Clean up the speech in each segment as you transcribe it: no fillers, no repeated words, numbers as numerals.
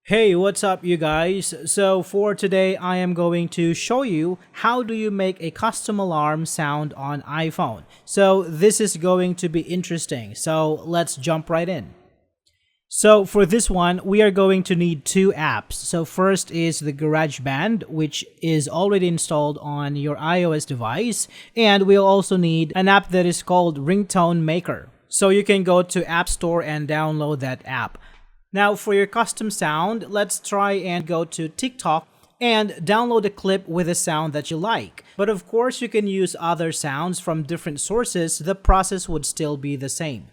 Hey, what's up you guys? So for today, I am going to show you how do you make a custom alarm sound on iPhone. So this is going to be interesting. So let's jump right in. So for this one, we are going to need two apps. So first is the GarageBand, which is already installed on your iOS device. And we'll also need an app that is called Ringtone Maker. So you can go to App Store and download that app. Now for your custom sound, let's try and go to TikTok and download a clip with a sound that you like. But of course you can use other sounds from different sources, the process would still be the same.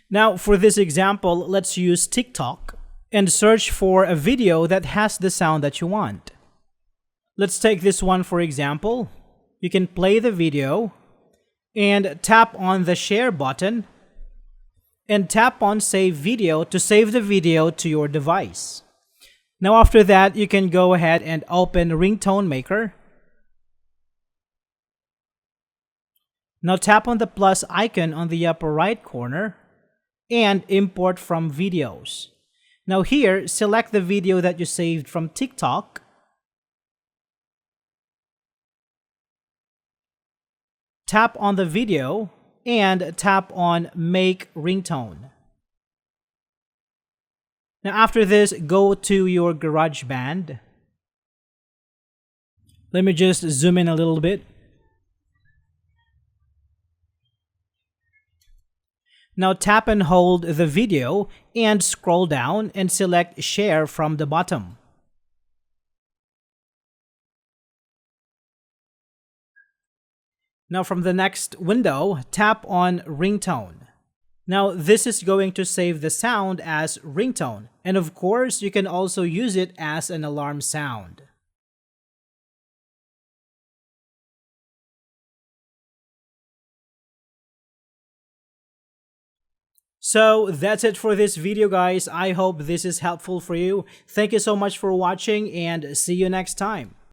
Now for this example, let's use TikTok and search for a video that has the sound that you want. Let's take this one for example. You can play the video and tap on the share button and tap on Save Video to save the video to your device. Now after that, you can go ahead and open Ringtone Maker. Now tap on the plus icon on the upper right corner and import from videos. Now here, select the video that you saved from TikTok. Tap on the video and tap on Make Ringtone. Now after this, go to your GarageBand. Let me just zoom in a little bit. Now tap and hold the video and scroll down and select Share from the bottom. Now from the next window, tap on Ringtone. Now this is going to save the sound as ringtone, and of course you can also use it as an alarm sound. So that's it for this video guys. I hope this is helpful for you. Thank you so much for watching and see you next time.